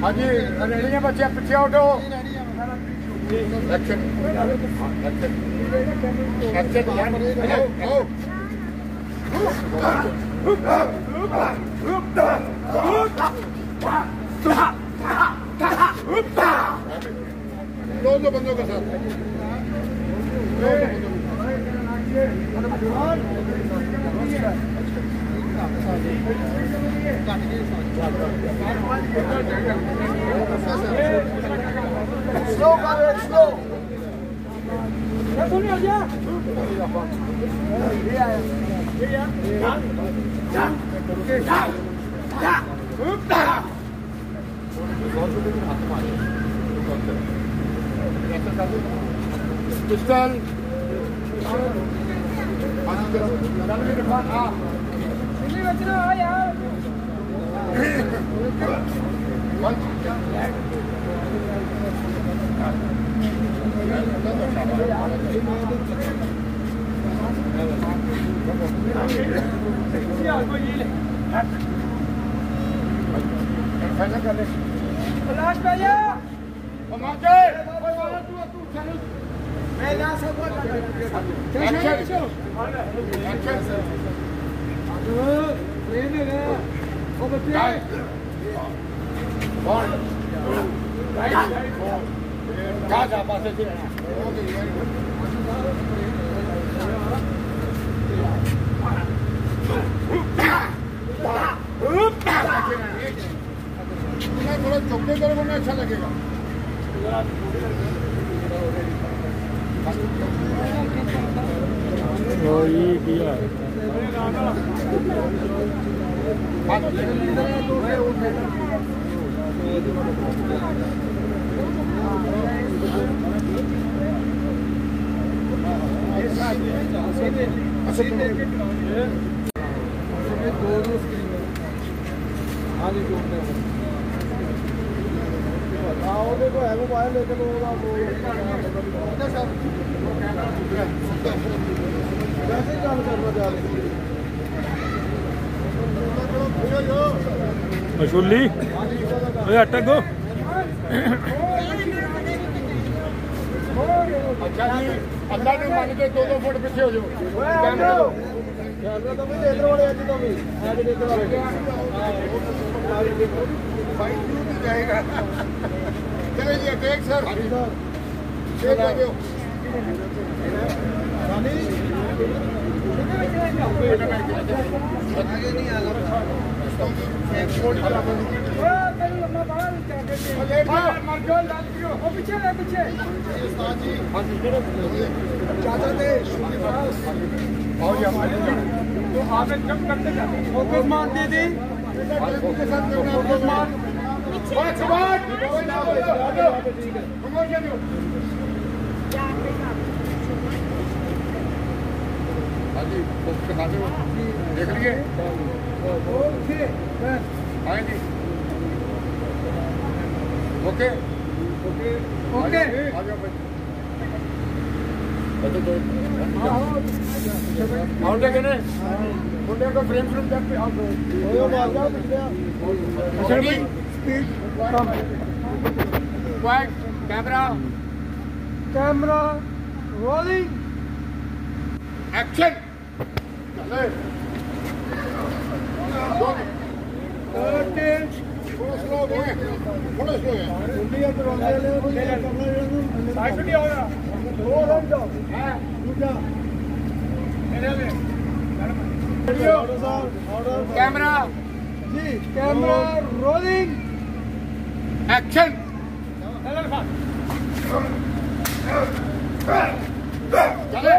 हाँ जी रेडी है बच्चे पीछे उठो दो बंदों के साथ स्लो स्लो पिस्टल थोड़ा चौके करोगे ना अच्छा लगेगा मशूली अटक गो अच्छा जी अल्लाह ने मान के 2-2 फुट पीछे हो जाओ जाएगा चले जी टेक सर देख लिए ओके ओके ओके आउट है मुंडे को फ्रेम फ्रेम तक पे out camera camera rolling action camera जी कैमरा रोलिंग एक्शन चले